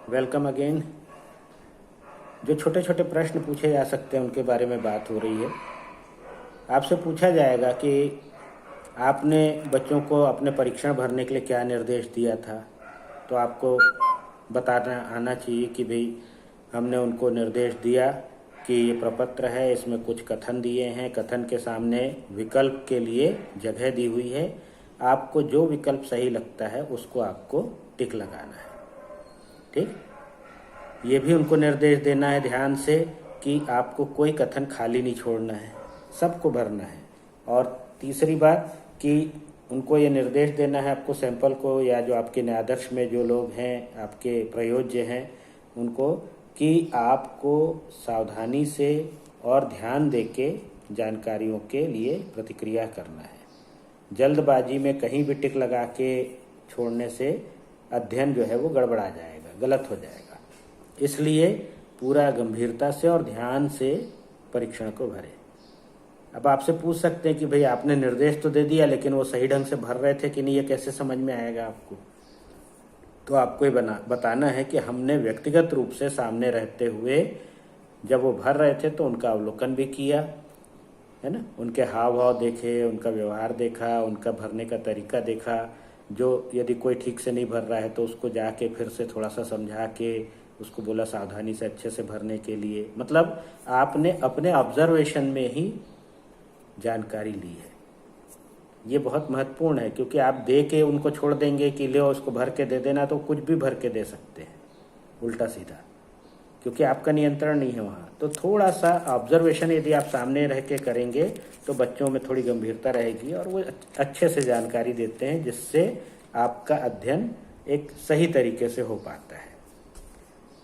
Welcome again. जो छोटे छोटे प्रश्न पूछे जा सकते हैं उनके बारे में बात हो रही है। आपसे पूछा जाएगा कि आपने बच्चों को अपने परीक्षण भरने के लिए क्या निर्देश दिया था, तो आपको बताना आना चाहिए कि भाई हमने उनको निर्देश दिया कि ये प्रपत्र है, इसमें कुछ कथन दिए हैं, कथन के सामने विकल्प के लिए जगह दी हुई है, आपको जो विकल्प सही लगता है उसको आपको टिक लगाना है। ठीक, ये भी उनको निर्देश देना है ध्यान से कि आपको कोई कथन खाली नहीं छोड़ना है, सबको भरना है। और तीसरी बात कि उनको ये निर्देश देना है आपको सैंपल को, या जो आपके आदर्श में जो लोग हैं आपके प्रयोज्य हैं उनको, कि आपको सावधानी से और ध्यान देके जानकारियों के लिए प्रतिक्रिया करना है। जल्दबाजी में कहीं भी टिक लगा के छोड़ने से अध्ययन जो है वो गड़बड़ा जाएगा, गलत हो जाएगा। इसलिए पूरा गंभीरता से और ध्यान से परीक्षण को भरें। अब आपसे पूछ सकते हैं कि भाई आपने निर्देश तो दे दिया लेकिन वो सही ढंग से भर रहे थे कि नहीं, ये कैसे समझ में आएगा आपको? तो आपको ये बताना है कि हमने व्यक्तिगत रूप से सामने रहते हुए जब वो भर रहे थे तो उनका अवलोकन भी किया है ना, उनके हाव भाव देखे, उनका व्यवहार देखा, उनका भरने का तरीका देखा। जो यदि कोई ठीक से नहीं भर रहा है तो उसको जाके फिर से थोड़ा सा समझा के उसको बोला सावधानी से अच्छे से भरने के लिए। मतलब आपने अपने ऑब्जर्वेशन में ही जानकारी ली है। ये बहुत महत्वपूर्ण है, क्योंकि आप दे के उनको छोड़ देंगे कि ले उसको भर के दे देना, तो कुछ भी भर के दे सकते हैं उल्टा सीधा, क्योंकि आपका नियंत्रण नहीं है वहाँ। तो थोड़ा सा ऑब्जर्वेशन यदि आप सामने रह के करेंगे तो बच्चों में थोड़ी गंभीरता रहेगी और वो अच्छे से जानकारी देते हैं, जिससे आपका अध्ययन एक सही तरीके से हो पाता है।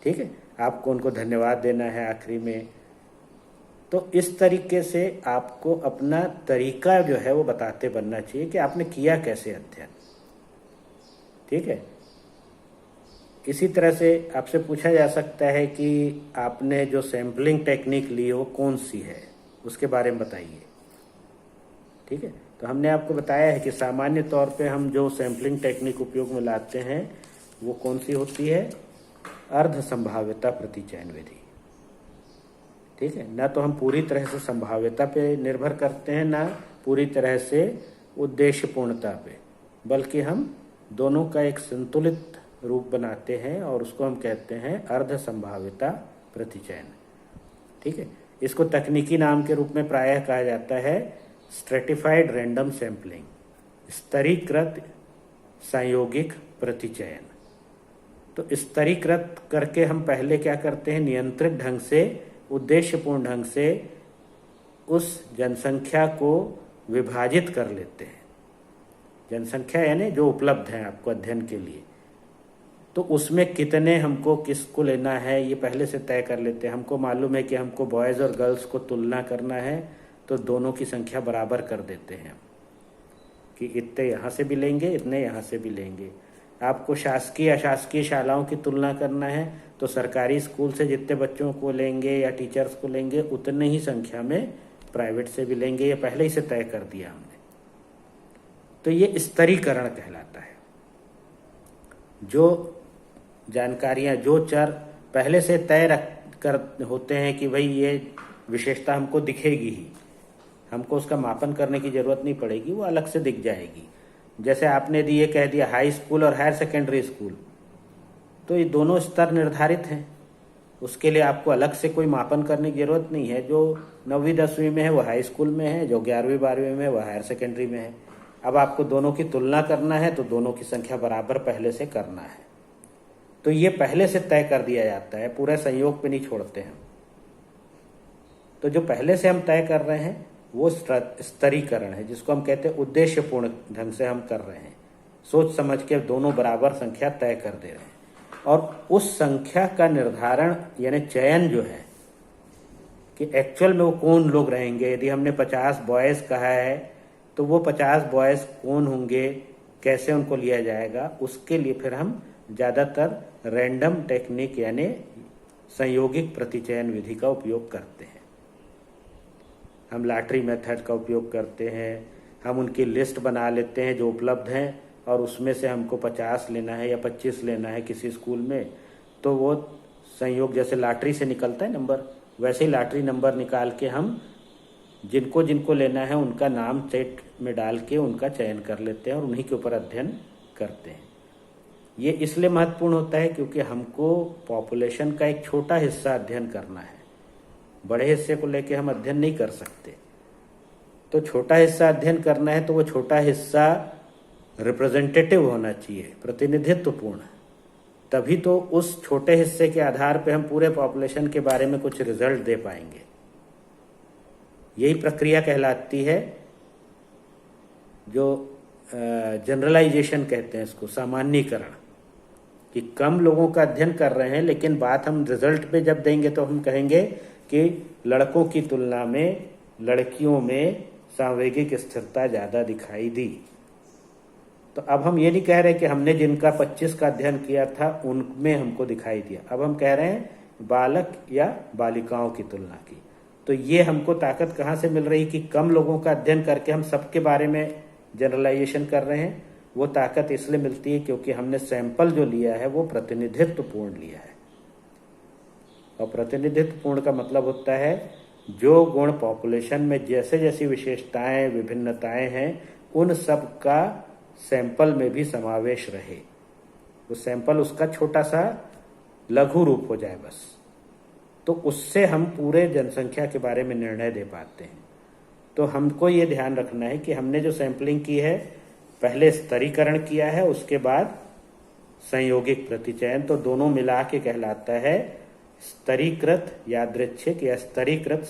ठीक है, आपको उनको धन्यवाद देना है आखिरी में। तो इस तरीके से आपको अपना तरीका जो है वो बताते बनना चाहिए कि आपने किया कैसे अध्ययन। ठीक है, इसी तरह से आपसे पूछा जा सकता है कि आपने जो सैम्पलिंग टेक्निक ली वो कौन सी है, उसके बारे में बताइए। ठीक है, तो हमने आपको बताया है कि सामान्य तौर पे हम जो सैम्पलिंग टेक्निक उपयोग में लाते हैं वो कौन सी होती है, अर्ध संभाव्यता प्रतिचयन विधि। ठीक है, ना तो हम पूरी तरह से संभाव्यता पे निर्भर करते हैं, ना पूरी तरह से उद्देश्यपूर्णता पे, बल्कि हम दोनों का एक संतुलित रूप बनाते हैं और उसको हम कहते हैं अर्ध संभाव्यता प्रतिचयन। ठीक है, इसको तकनीकी नाम के रूप में प्रायः कहा जाता है स्ट्रेटिफाइड रैंडम सैम्पलिंग, स्तरीकृत संयोगिक प्रतिचयन। तो स्तरीकृत करके हम पहले क्या करते हैं, नियंत्रित ढंग से, उद्देश्यपूर्ण ढंग से उस जनसंख्या को विभाजित कर लेते हैं। जनसंख्या यानी जो उपलब्ध है आपको अध्ययन के लिए, तो उसमें कितने हमको किसको लेना है ये पहले से तय कर लेते हैं। हमको मालूम है कि हमको बॉयज़ और गर्ल्स को तुलना करना है, तो दोनों की संख्या बराबर कर देते हैं कि इतने यहाँ से भी लेंगे, इतने यहाँ से भी लेंगे। आपको शासकीय अशासकीय शालाओं की तुलना करना है, तो सरकारी स्कूल से जितने बच्चों को लेंगे या टीचर्स को लेंगे उतने ही संख्या में प्राइवेट से भी लेंगे, ये पहले ही से तय कर दिया हमने। तो ये स्तरीकरण कहलाता है। जो जानकारियाँ, जो चर पहले से तय कर होते हैं कि भाई ये विशेषता हमको दिखेगी ही, हमको उसका मापन करने की ज़रूरत नहीं पड़ेगी, वो अलग से दिख जाएगी। जैसे आपने यदि ये कह दिया हाई स्कूल और हायर सेकेंडरी स्कूल, तो ये दोनों स्तर निर्धारित हैं, उसके लिए आपको अलग से कोई मापन करने की ज़रूरत नहीं है। जो 9वीं 10वीं में है वो हाई स्कूल में है, जो 11वीं 12वीं में है वो हायर सेकेंडरी में है। अब आपको दोनों की तुलना करना है तो दोनों की संख्या बराबर पहले से करना है। तो ये पहले से तय कर दिया जाता है, पूरे संयोग पे नहीं छोड़ते हैं। तो जो पहले से हम तय कर रहे हैं वो स्तरीकरण है, जिसको हम कहते हैं उद्देश्यपूर्ण ढंग से हम कर रहे हैं, सोच समझ के दोनों बराबर संख्या तय कर दे रहे हैं। और उस संख्या का निर्धारण यानी चयन जो है कि एक्चुअल में वो कौन लोग रहेंगे। यदि हमने 50 बॉयज़ कहा है तो वो 50 बॉयज़ कौन होंगे, कैसे उनको लिया जाएगा, उसके लिए फिर हम ज़्यादातर रैंडम टेक्निक यानी संयोगिक प्रतिचयन विधि का उपयोग करते हैं। हम लॉटरी मेथड का उपयोग करते हैं, हम उनकी लिस्ट बना लेते हैं जो उपलब्ध हैं और उसमें से हमको 50 लेना है या 25 लेना है किसी स्कूल में, तो वो संयोग जैसे लॉटरी से निकलता है नंबर, वैसे ही लॉटरी नंबर निकाल के हम जिनको जिनको लेना है उनका नाम सेट में डाल के उनका चयन कर लेते हैं और उन्हीं के ऊपर अध्ययन करते हैं। ये इसलिए महत्वपूर्ण होता है क्योंकि हमको पॉपुलेशन का एक छोटा हिस्सा अध्ययन करना है, बड़े हिस्से को लेके हम अध्ययन नहीं कर सकते। तो छोटा हिस्सा अध्ययन करना है तो वो छोटा हिस्सा रिप्रेजेंटेटिव होना चाहिए, प्रतिनिधित्वपूर्ण, तभी तो उस छोटे हिस्से के आधार पे हम पूरे पॉपुलेशन के बारे में कुछ रिजल्ट दे पाएंगे। यही प्रक्रिया कहलाती है जो जनरलाइजेशन कहते हैं इसको, सामान्यीकरण, कि कम लोगों का अध्ययन कर रहे हैं लेकिन बात हम रिजल्ट पे जब देंगे तो हम कहेंगे कि लड़कों की तुलना में लड़कियों में सांवेगिक स्थिरता ज़्यादा दिखाई दी। तो अब हम ये नहीं कह रहे कि हमने जिनका 25 का अध्ययन किया था उनमें हमको दिखाई दिया, अब हम कह रहे हैं बालक या बालिकाओं की तुलना की। तो ये हमको ताकत कहाँ से मिल रही कि कम लोगों का अध्ययन करके हम सबके बारे में जनरलाइजेशन कर रहे हैं? वो ताकत इसलिए मिलती है क्योंकि हमने सैंपल जो लिया है वो प्रतिनिधित्वपूर्ण लिया है। और प्रतिनिधित्वपूर्ण का मतलब होता है जो गुण पॉपुलेशन में जैसे जैसी विशेषताएं विभिन्नताएं हैं उन सब का सैंपल में भी समावेश रहे। वो सैंपल उसका छोटा सा लघु रूप हो जाए बस, तो उससे हम पूरे जनसंख्या के बारे में निर्णय दे पाते हैं। तो हमको ये ध्यान रखना है कि हमने जो सैंपलिंग की है पहले स्तरीकरण किया है, उसके बाद संयोगिक प्रतिचयन, तो दोनों मिला के कहलाता है स्तरीकृत यादृच्छिक या स्तरीकृत